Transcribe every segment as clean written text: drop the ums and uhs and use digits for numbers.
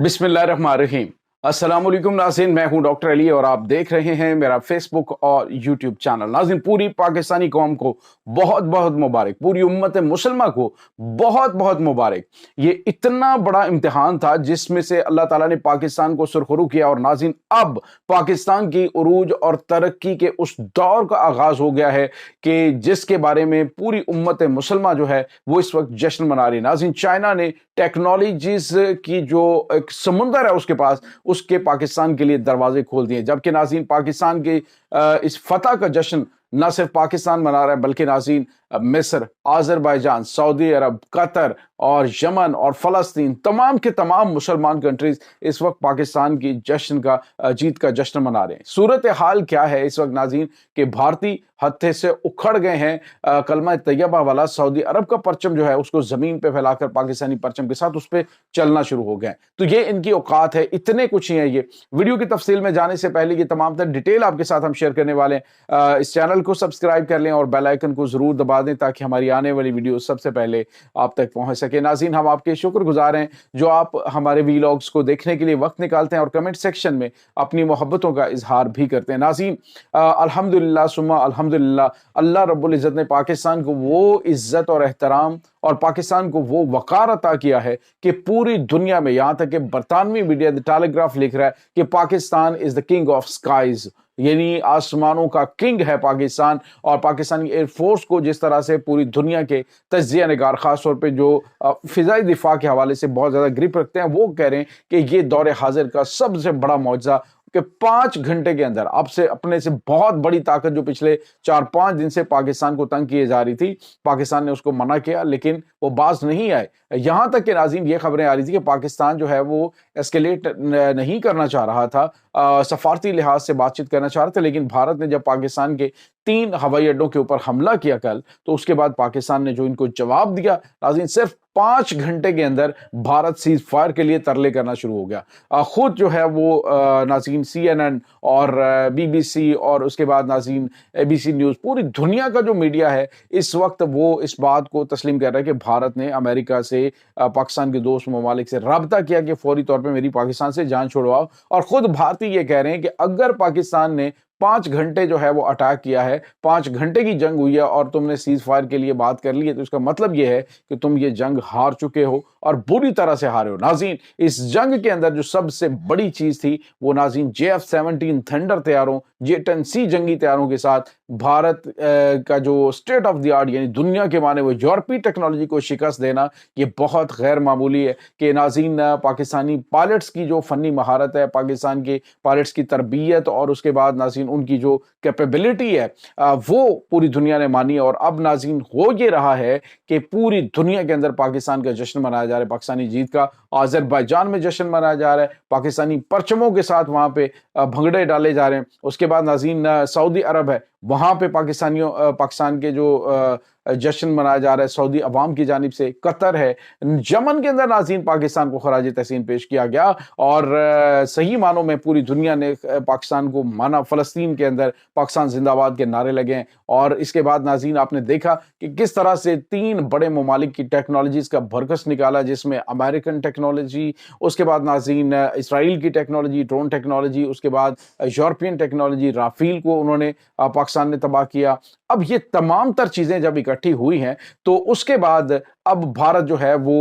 बिस्मिल्लाहिर्रहमानिर्रहीम। अस्सलाम वालेकुम नाज़रीन, मैं हूं डॉक्टर अली और आप देख रहे हैं मेरा फेसबुक और यूट्यूब चैनल। नाज़रीन, पूरी पाकिस्तानी कौम को बहुत बहुत मुबारक, पूरी उम्मत मुसलमा को बहुत बहुत मुबारक। ये इतना बड़ा इम्तिहान था जिसमें से अल्लाह ताला ने पाकिस्तान को सुरखरू किया और नाज़रीन अब पाकिस्तान की उरूज और तरक्की के उस दौर का आगाज़ हो गया है कि जिसके बारे में पूरी उम्मत मुसलमा जो है वो इस वक्त जश्न मना रही है। नाज़रीन, चाइना ने टेक्नोलॉजीज की जो एक समुंदर है उसके पास, उसके पाकिस्तान के लिए दरवाजे खोल दिए। जबकि नाज़रीन, पाकिस्तान के इस फतह का जश्न न सिर्फ पाकिस्तान मना रहा है बल्कि नाज़रीन मिस्र, आज़रबाईजान, सऊदी अरब, कतर और यमन और फ़लस्तीन, तमाम के तमाम मुसलमान कंट्रीज इस वक्त पाकिस्तान की जश्न का जीत का जश्न मना रहे हैं। सूरत हाल क्या है इस वक्त नाज़रीन कि भारतीय हत्थे से उखड़ गए हैं। कलमा तैयबा वाला सऊदी अरब का परचम जो है उसको जमीन पे फैलाकर पाकिस्तानी परचम के साथ उस पर चलना शुरू हो गए। तो ये इनकी औकात है, इतने कुछ ही है। ये वीडियो की तफसील में जाने से पहले ये तमाम तर डिटेल आपके साथ हम शेयर करने वाले हैं। इस चैनल को सब्सक्राइब कर लें और बेल आइकन को जरूर दबा दें ताकि हमारी आने वाली वीडियो सबसे पहले आप तक पहुंच सके। नाज़रीन, हम आपके शुक्रगुजार हैं जो आप हमारे वीलॉग्स को देखने के लिए वक्त निकालते हैं और कमेंट सेक्शन में अपनी मोहब्बतों का इजहार भी करते हैं। नाज़रीन, अल्हम्दुलिल्लाह सुम्मा अल्हम्दुलिल्लाह, अल्लाह रब्बुल इज़्ज़त ने पाकिस्तान को वो इज्जत और एहतराम और पाकिस्तान को वो वकार अता किया है कि पूरी दुनिया में, यहां तक कि बरतानवी मीडिया द टेलीग्राफ लिख रहा है कि Pakistan is the king of skies, यानी आसमानों का किंग है पाकिस्तान। और पाकिस्तानी एयरफोर्स को जिस तरह से पूरी दुनिया के तज्जिया निगार खासतौर पे जो फिजाई दिफा के हवाले से बहुत ज़्यादा ग्रिप रखते हैं, वो कह रहे हैं कि ये दौरे हाजिर का सबसे बड़ा मौजज़ा कि 5 घंटे के अंदर अब से अपने से बहुत बड़ी ताकत जो पिछले 4-5 दिन से पाकिस्तान को तंग किए जा रही थी, पाकिस्तान ने उसको मना किया लेकिन वो बाज नहीं आए। यहां तक कि नाज़रीन ये खबरें आ रही थी कि पाकिस्तान जो है वो एस्केलेट नहीं करना चाह रहा था, सफारती लिहाज से बातचीत करना चाह रहा था। लेकिन भारत ने जब पाकिस्तान के 3 हवाई अड्डों के ऊपर हमला किया कल, तो उसके बाद पाकिस्तान ने जो इनको जवाब दिया, नाज़रीन सिर्फ 5 घंटे के अंदर भारत सीज फायर के लिए तरले करना शुरू हो गया। खुद जो है वो नाज़रीन CNN और BBC और उसके बाद नाज़रीन ABC न्यूज़, पूरी दुनिया का जो मीडिया है इस वक्त वो इस बात को तस्लीम कर रहा है कि भारत ने अमेरिका से, पाकिस्तान के दोस्त ममालिक से रब्ता किया कि फौरी तौर पे मेरी पाकिस्तान से जान छुड़वाओ। और खुद भारतीय ये कह रहे हैं कि अगर पाकिस्तान ने 5 घंटे जो है वो अटैक किया है, 5 घंटे की जंग हुई है और तुमने सीज फायर के लिए बात कर ली है, तो इसका मतलब ये है कि तुम ये जंग हार चुके हो और बुरी तरह से हारे हो। नाज़रीन, इस जंग के अंदर जो सबसे बड़ी चीज थी वो नाज़रीन JF-17 थंडर तैयारों, J-10C जंगी तैयारों के साथ भारत का जो स्टेट ऑफ द आर्ट यानी दुनिया के माने वो यूरोपीय टेक्नोलॉजी को शिकस्त देना, ये बहुत गैर मामूली है। कि नाज़रीन पाकिस्तानी पायलट्स की जो फनी महारत है, पाकिस्तान के पायलट्स की तरबियत और उसके बाद नाज़रीन उनकी जो कैपेबिलिटी है वो पूरी दुनिया ने मानी। और अब नाज़रीन हो ये रहा है कि पूरी दुनिया के अंदर पाकिस्तान का जश्न मनाया जा रहा है, पाकिस्तानी जीत का। आज़रबाईजान में जश्न मनाया जा रहा है, पाकिस्तानी परचमों के साथ वहां पे भंगड़े डाले जा रहे हैं। उसके बाद नाज़रीन सऊदी अरब है, वहां पे पाकिस्तान के जो जश्न मनाया जा रहा है सऊदी अवाम की जानिब से। कतर है, यमन के अंदर नाज़रीन पाकिस्तान को खराज तहसीन पेश किया गया और सही मानों में पूरी दुनिया ने पाकिस्तान को माना। फ़लस्तीन के अंदर पाकिस्तान जिंदाबाद के नारे लगे हैं। और इसके बाद नाज़रीन आपने देखा कि किस तरह से 3 बड़े ममालिक की टेक्नोलॉजीज का भरकस निकाला, जिसमें अमेरिकन टेक्नोलॉजी, उसके बाद नाज़रीन इसराइल की टेक्नोलॉजी, ड्रोन टेक्नोलॉजी, उसके बाद यूरोपियन टेक्नोलॉजी, राफेल को उन्होंने पाकिस्तान ने तबाह किया। अब ये तमाम तर चीजें जब इकट्ठी हुई हैं तो उसके बाद अब भारत जो है वो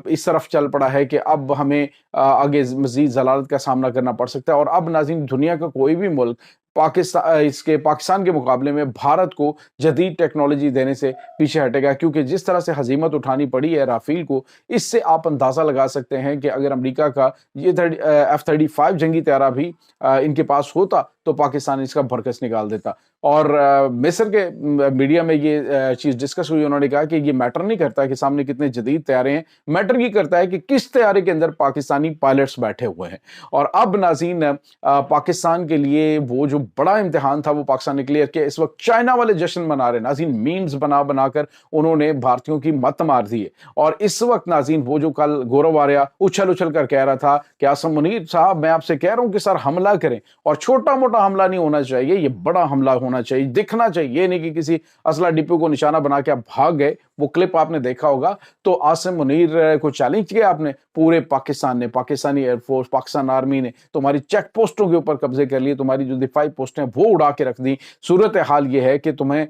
इस तरफ चल पड़ा है कि अब हमें आगे मजीद जलालत का सामना करना पड़ सकता है। और अब नाज़रीन दुनिया का कोई भी मुल्क पाकिस्तान के मुकाबले में भारत को जदीद टेक्नोलॉजी देने से पीछे हटेगा, क्योंकि जिस तरह से हजीमत उठानी पड़ी है राफेल को, इससे आप अंदाजा लगा सकते हैं कि अगर अमेरिका का ये F-35 जंगी तैयारा भी इनके पास होता तो पाकिस्तान इसका भरकस निकाल देता। और मिस्र के मीडिया में ये चीज़ डिस्कस हुई, उन्होंने कहा कि ये मैटर नहीं करता कि सामने कितने जदीद तैयारे हैं, मैटर ये करता है कि किस तैयारे के अंदर पाकिस्तानी पायलट्स बैठे हुए हैं। और अब नाज़रीन पाकिस्तान के लिए वो जो बड़ा इम्तिहान था वो पाकिस्तान ने क्लियर किया। इस वक्त चाइना वाले जश्न मना रहे नाज़रीन, मीम्स बनाकर उन्होंने भारतीयों की मत मार दी है। और इस वक्त नाज़रीन वो जो कल गौरव आर्या उछल कर कह रहा था कि आसम मुनीर साहब, मैं आपसे कह रहा हूं कि सर हमला करें, और छोटा मोटा हमला नहीं होना चाहिए, ये बड़ा हमला होना चाहिए, दिखना चाहिए। ये नहीं कि किसी असला डिपो को निशाना बना के आप भाग गए, وہ क्लिप आपने देखा होगा। तो आसिम मुनीर को चैलेंज किया आपने पूरे पाकिस्तान ने, पाकिस्तानी एयरफोर्स, पाकिस्तान आर्मी ने तुम्हारी चेक पोस्टों के ऊपर कब्जे कर लिए, तुम्हारी जो दिफाई पोस्टें वो उड़ा के रख दी। सूरत हाल ये है कि तुम्हें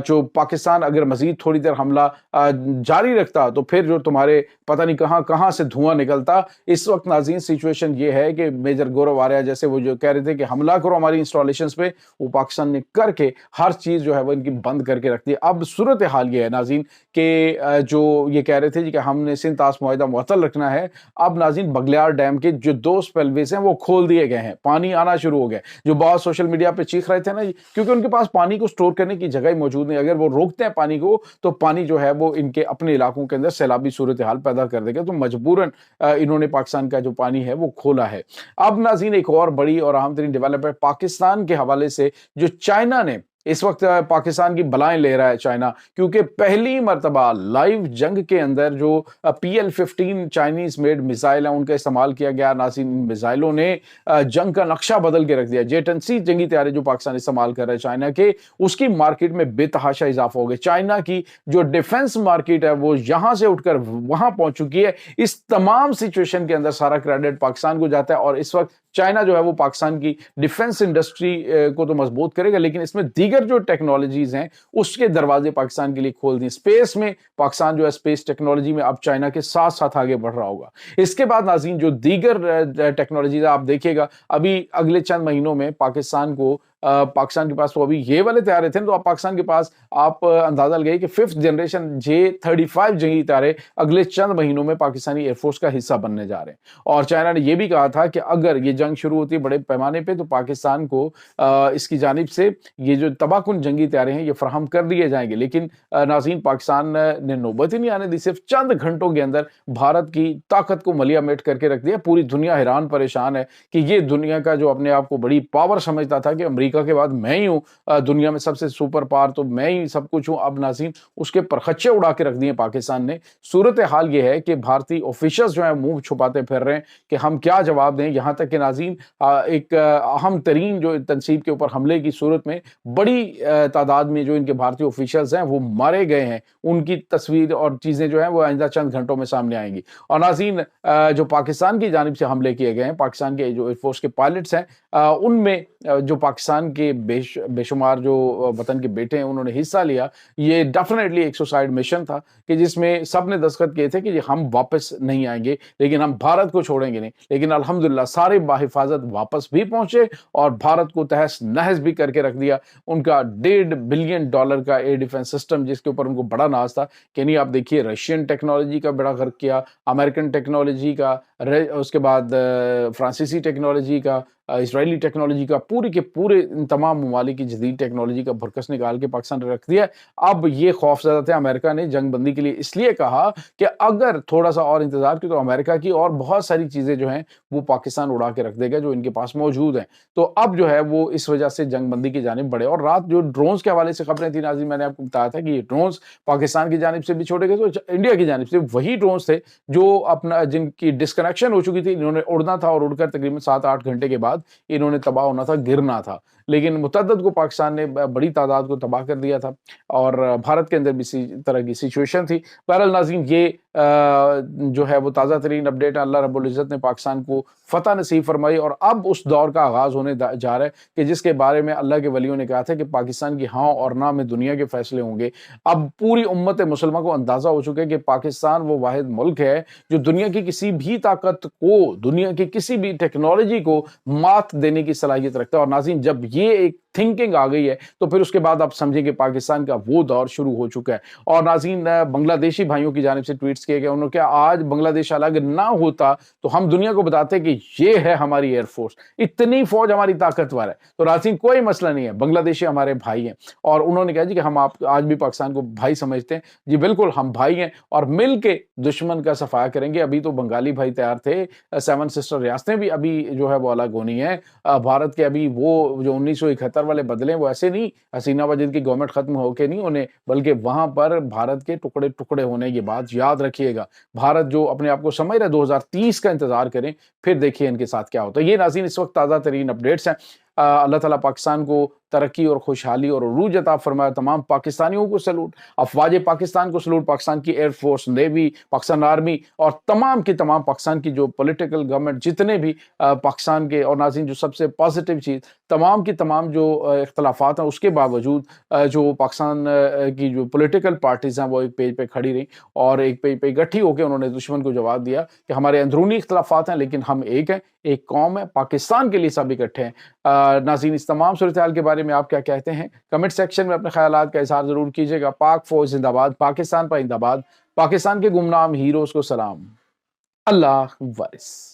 जो पाकिस्तान अगर मजीद थोड़ी देर हमला जारी रखता तो फिर जो तुम्हारे पता नहीं कहां कहां से धुआं निकलता। इस वक्त नाज़रीन सिचुएशन ये है कि मेजर गौरव आर्या जैसे वो जो कह रहे थे कि हमला करो हमारी इंस्टॉलेशंस पे, वो पाकिस्तान ने करके हर चीज जो है वो इनकी बंद करके रख दी। अब सूरत हाल ये है नाज़रीन कि जो ये कह रहे थे जी कि हमने सिंध ताश मुआहिदा मुअत्तल रखना है, अब नाज़रीन बगलियार डैम के जो 2 स्पेलवेज हैं वो खोल दिए गए हैं, पानी आना शुरू हो गया। जो बहुत सोशल मीडिया पे चीख रहे थे ना, क्योंकि उनके पास पानी को स्टोर करने की जगह ही मौजूद नहीं, अगर वो रोकते हैं पानी को तो पानी जो है वो इनके अपने इलाकों के अंदर सैलाबी सूरत हाल पैदा कर देगा। तो मजबूरन इन्होंने पाकिस्तान का जो पानी है वो खोला है। अब नाज़रीन एक और बड़ी और अहम तरीन डेवलपमेंट पाकिस्तान के हवाले से, जो चाइना ने इस वक्त पाकिस्तान की बलाएं ले रहा है चाइना, क्योंकि पहली मर्तबा लाइव जंग के अंदर जो PL-15 चाइनीज मेड मिसाइल है उनका इस्तेमाल किया गया। नाज़रीन इन मिसाइलों ने जंग का नक्शा बदल के रख दिया। J-10C जंगी तैयारी जो पाकिस्तान इस्तेमाल कर रहा है चाइना के, उसकी मार्केट में बेतहाशा इजाफा हो गया। चाइना की जो डिफेंस मार्केट है वो यहां से उठकर वहां पहुंच चुकी है। इस तमाम सिचुएशन के अंदर सारा क्रेडिट पाकिस्तान को जाता है, और इस वक्त चाइना जो है वो पाकिस्तान की डिफेंस इंडस्ट्री को तो मजबूत करेगा, लेकिन इसमें दीगर जो टेक्नोलॉजीज हैं उसके दरवाजे पाकिस्तान के लिए खोल दिए। स्पेस में पाकिस्तान जो है स्पेस टेक्नोलॉजी में अब चाइना के साथ साथ आगे बढ़ रहा होगा। इसके बाद नाज़रीन जो दीगर टेक्नोलॉजीज आप देखिएगा, अभी अगले चंद महीनों में पाकिस्तान के पास तो अभी ये वाले तैयारे थे, तो अब पाकिस्तान के पास आप अंदाजा लगाइए कि 5th जनरेशन J-35 जंगी तारे अगले चंद महीनों में पाकिस्तानी एयरफोर्स का हिस्सा बनने जा रहे हैं। और चाइना ने यह भी कहा था कि अगर ये जंग शुरू होती है बड़े पैमाने पे तो पाकिस्तान को इसकी जानिब से ये जो तबाहकुन जंगी तैयारे हैं ये फराहम कर दिए जाएंगे। लेकिन नाज़रीन पाकिस्तान ने नौबत ही नहीं आने दी, सिर्फ चंद घंटों के अंदर भारत की ताकत को मलिया मेट करके रख दिया। पूरी दुनिया हैरान परेशान है कि ये दुनिया का जो अपने आप को बड़ी पावर समझता था कि अमेरिका के बाद मैं ही हूं दुनिया में सबसे सुपर पावर, तो मैं ही सब कुछ हूं, अब नाज़रीन उसके परखच्चे उड़ा के रख दिए पाकिस्तान ने। सूरत हाल ये है कि भारतीय ऑफिशियल्स जो है मुंह छुपाते फिर रहे हैं कि हम क्या जवाब दें। यहां तक कि नाज़रीन एक अहम तरीन जो तंसीब के ऊपर हमले की सूरत में बड़ी तादाद में जो इनके भारतीय ऑफिशियल्स हैं वो मारे गए हैं, उनकी तस्वीर और चीजें जो है वो आइंदा चंद घंटों में सामने आएंगी। और नाज़रीन जो पाकिस्तान की जानिब से हमले किए गए हैं, पाकिस्तान के जो एयरफोर्स के पायलट्स हैं उनमें जो पाकिस्तान के बेशुमार जो वतन के बेटे हैं उन्होंने हिस्सा लिया। ये डेफिनेटली एक सुसाइड मिशन था कि जिसमें सब ने दस्तखत किए थे कि हम वापस नहीं आएंगे, लेकिन हम भारत को छोड़ेंगे नहीं। लेकिन अल्हम्दुलिल्लाह सारे बाहिफाजत वापस भी पहुंचे और भारत को तहस नहस भी करके रख दिया। उनका $1.5 बिलियन का एयर डिफेंस सिस्टम जिसके ऊपर उनको बड़ा नाज था कि नहीं, आप देखिए रशियन टेक्नोलॉजी का बड़ा गर्क किया, अमेरिकन टेक्नोलॉजी का, उसके बाद फ्रांसीसी टेक्नोलॉजी का, इजरायली टेक्नोलॉजी का, पूरे के पूरे तमाम ममालिक की जदीद टेक्नोलॉजी का भरकस निकाल के पाकिस्तान ने रख दिया। अब ये खौफजदा थे, अमेरिका ने जंग बंदी के लिए इसलिए कहा कि अगर थोड़ा सा और इंतजार किया तो अमेरिका की और बहुत सारी चीजें जो हैं वो पाकिस्तान उड़ा के रख देगा जो इनके पास मौजूद हैं। तो अब जो है वो इस वजह से जंग बंदी की जानिब बढ़े। और रात जो ड्रोन्स के हवाले से खबरें थी नाज़रीन, मैंने आपको बताया था कि ये ड्रोन्स पाकिस्तान की जानिब से भी छोड़े गए, तो इंडिया की जानिब से वही ड्रोन्स थे जो अपना जिनकी डिस्कनेक्शन हो चुकी थी, इन्होंने उड़ना था और उड़कर तकरीबन 7-8 घंटे के बाद इन्होंने तबाह होना था, गिरना था। लेकिन मुतअद्दिद को पाकिस्तान ने बड़ी तादाद को तबाह कर दिया था और भारत के अंदर भी इसी तरह की सिचुएशन थी। बहरहाल नाज़रीन ये जो है वो ताज़ा तरीन अपडेट है। अल्लाह रब्बुल इज़्ज़त ने पाकिस्तान को फतह नसीब फरमाई और अब उस दौर का आगाज़ होने जा रहा है कि जिसके बारे में अल्लाह के वलियों ने कहा था कि पाकिस्तान की हाँ और ना में दुनिया के फैसले होंगे। अब पूरी उम्मत मुसलमान को अंदाज़ा हो चुका है कि पाकिस्तान वो वाहिद मुल्क है जो दुनिया की किसी भी ताकत को, दुनिया की किसी भी टेक्नोलॉजी को मात देने की सलाहियत रखता है। और नाज़रीन जब ये एक थिंकिंग आ गई है तो फिर उसके बाद आप समझिए कि पाकिस्तान का वो दौर शुरू हो चुका है। और नाज़रीन बांग्लादेशी भाइयों की जानिब से ट्वीट्स किए गए, उन्होंने क्या आज बांग्लादेश अलग ना होता तो हम दुनिया को बताते कि ये है हमारी एयरफोर्स, इतनी फौज हमारी ताकतवर है। तो नाज़रीन कोई मसला नहीं है, बांग्लादेशी हमारे भाई हैं। और उन्होंने कहा जी कि हम आप आज भी पाकिस्तान को भाई समझते हैं। जी बिल्कुल, हम भाई हैं और मिल के दुश्मन का सफाया करेंगे। अभी तो बंगाली भाई तैयार थे, 7 सिस्टर रियासतें भी अभी जो है वो अलग होनी है भारत के। अभी वो जो 1971 वाले बदले वो ऐसे नहीं, हसीना वाजिद की गवर्नमेंट खत्म होके नहीं होने, बल्कि वहां पर भारत के टुकड़े टुकड़े होने की बात याद रखिएगा। भारत जो अपने आप को समझ रहा है 2030 का इंतजार करें, फिर देखिए इनके साथ क्या होता है। ये नाज़रीन इस वक्त ताज़ा तरीन अपडेट्स हैं। अल्लाह ताला पाकिस्तान को तरक्की और खुशहाली और उरूज अता फरमाए। तमाम पाकिस्तानियों को सैल्यूट, अफवाज पाकिस्तान को सैल्यूट, पाकिस्तान की air force, navy, Pakistan army और तमाम की तमाम पाकिस्तान की जो पॉलिटिकल गवर्नमेंट जितने भी पाकिस्तान के। और नाज़रीन जो सबसे पॉजिटिव चीज़, तमाम की तमाम जो इख्तलाफात हैं उसके बावजूद जो पाकिस्तान की जो पॉलिटिकल पार्टीज़ हैं वो एक पेज पे खड़ी रहीं और एक पेज पे इकट्ठी होकर उन्होंने दुश्मन को जवाब दिया कि हमारे अंदरूनी इख्तलाफात हैं लेकिन हम एक हैं, एक कौम है, पाकिस्तान के लिए सब इकट्ठे हैं। नाज़रीन इस तमाम सूरत हाल के बारे में आप क्या कहते हैं? कमेंट सेक्शन में अपने ख्यालात का इज़हार ज़रूर कीजिएगा। पाक फ़ौज ज़िंदाबाद, पाकिस्तान पाइंदाबाद, पाकिस्तान के गुमनाम हीरोज़ को सलाम। अल्लाह वारिस।